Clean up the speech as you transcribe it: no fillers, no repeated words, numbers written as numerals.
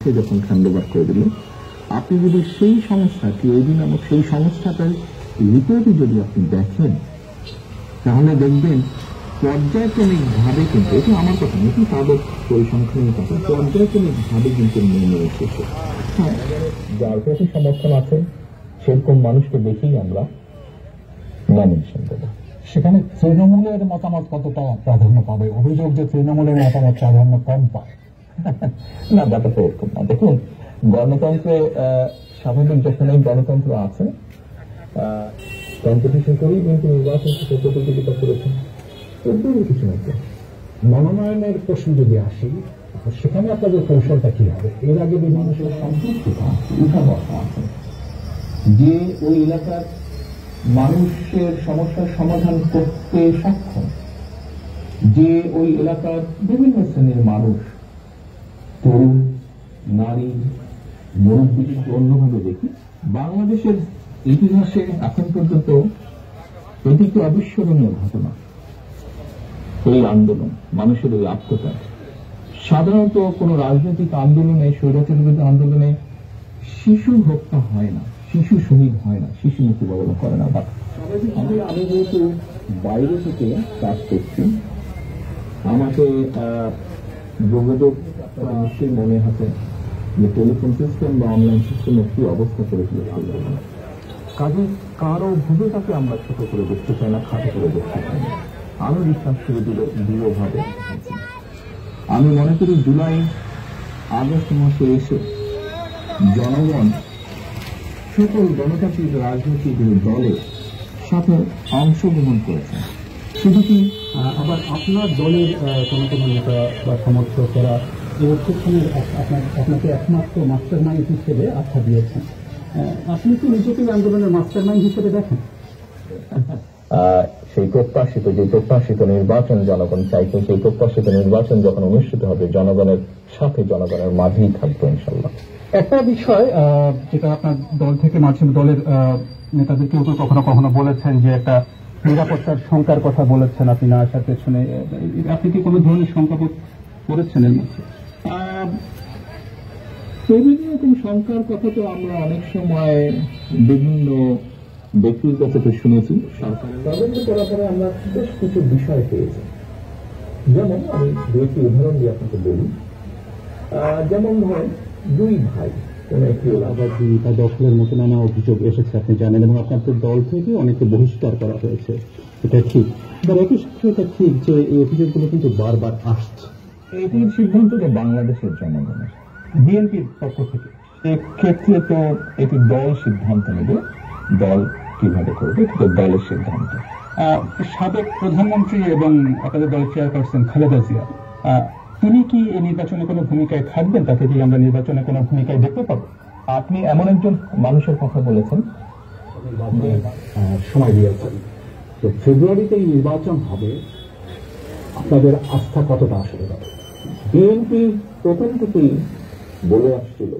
হাতে যখন হ্যান্ডওভার করে দিল, আপনি যদি সেই সংস্থা টিআইবি নামক সেই সংস্থাটার রিপোর্টই যদি আপনি দেখেন, তাহলে দেখবেন পর্যায়ক্রমিক ভাবে কিন্তু, এটা আমার কথা নয়, এটি তাদের পরিসংখ্যানের কথা, পর্যায়ক্রমিক ভাবে কিন্তু নেমে এসেছে। হ্যাঁ, যার প্রতি সমর্থন আছে সেরকম মানুষকে দেখেই আমরা নমিনেশন দেব। সেখানে তৃণমূলের মতামত কতটা প্রাধান্য পাবে? অভিযোগ যে তৃণমূলের মতামত প্রাধান্য কম পায়। না, ব্যাপারটা এরকম না। দেখুন, গণতন্ত্রে স্বাভাবিক যখন এই গণতন্ত্র আছে, কম্পিটিশন করেই কিন্তু নির্বাচন থেকে প্রতিযোগিতা করেছেন, কিছু না। মনোনয়নের প্রশ্ন যদি আসি, সেখানে আপনাদের কৌশলটা কি হবে? এর আগে বিভিন্ন সম্পৃক্ততা উঠাবসা আছে যে ওই এলাকার মানুষের সমস্যার সমাধান করতে সক্ষম, যে ওই এলাকার বিভিন্ন শ্রেণীর মানুষ, তরুণ, নারী, মুরব্বী, অন্যভাবে দেখি। বাংলাদেশের ইতিহাসে এখন পর্যন্ত এটি একটি অবিস্মরণীয় ঘটনা, এই আন্দোলন, মানুষের এই আত্মত্যাগ। সাধারণত কোন রাজনৈতিক আন্দোলনে, স্বৈরাচার বিরোধী আন্দোলনে শিশু হত্যা হয় না, শিশু শহীদ হয় না, শিশু মৃত্যুবরণ করে না। আমি যেহেতু বাইরে থেকে কাজ করছি, আমাকে যোগাযোগ নিশ্চয়ই মনে আছে যে টেলিফোন সিস্টেম বা অনলাইন সিস্টেমের কি অবস্থা করে তুলেছিল। কাজে কারো ভূমিকাকে আমরা ছোট করে দেখতে চাই না, খাটো করে দেখতে চাই না। আমি বিশ্বাস করে দৃঢ়ভাবে আমি মনে করি জুলাই আগস্ট মাসে এসে জনগণ সকল গণতান্ত্রিক রাজনৈতিক দলের সাথে অংশগ্রহণ করেছে। শুধু কি আবার আপনার দলের কোন কোন নেতা বা সমর্থকরা আপনাকে একমাত্র মাস্টার মাইন্ড হিসেবে আখ্যা দিয়েছেন। আপনি কি নিজেকে আন্দোলনের মাস্টার মাইন্ড হিসেবে দেখেন? সেই প্রত্যাশিত নির্বাচন জনগণ চাইছে, সেই প্রত্যাশিত নির্বাচন যখন অনুষ্ঠিত হবে জনগণের সাথে, জনগণের মাঝেই থাকবে ইনশাল্লাহ। একটা বিষয় যেটা আপনার দল থেকে মাঝে দলের নেতাদের কেউ কখনো কখনো বলেছেন যে একটা নিরাপত্তার শঙ্কার কথা বলেছেন আপনি না আসার পেছনে, আপনি কি কোনো ধরনের শঙ্কা করেছেন এর মধ্যে? এরকম শঙ্কার কথা তো আমরা অনেক সময় বিভিন্ন ব্যক্তির কাছে তো শুনেছি। সরকারের তদন্ত করার পরে আমরা বেশ কিছু বিষয় পেয়েছি। যেমন আমি দুইটি উদাহরণ দিয়ে আপনাকে বলি। যেমন ধরেন, দুই ভাই কোন একটি এলাকা দখলের মতো নানা অভিযোগ এসেছে আপনি জানেন, এবং আপনাদের দল থেকে অনেকে বহিষ্কার করা হয়েছে, এটা ঠিক। একই সাথে এটা ঠিক যে এই অভিযোগগুলো কিন্তু বারবার আসছে। এটির সিদ্ধান্ত তো বাংলাদেশের জনগণের, বিএনপির পক্ষ থেকে। এক্ষেত্রে তো এটি দল সিদ্ধান্ত নেবে, দল কিভাবে করবে এটা দলের সিদ্ধান্ত। সাবেক প্রধানমন্ত্রী এবং আপনাদের দলের চেয়ারপারসন খালেদা জিয়া, তিনি কি এই নির্বাচনে কোনো ভূমিকায় থাকবেন? তাকে কি আমরা নির্বাচনে কোনো ভূমিকায় দেখতে পাবো? আপনি এমন একজন মানুষের কথা বলেছেন, সময় দিয়েছেন, তো ফেব্রুয়ারিতে এই নির্বাচন হবে, আপনাদের আস্থা কতটা আসলে? বিএনপি প্রথম থেকেই বলে আসছিল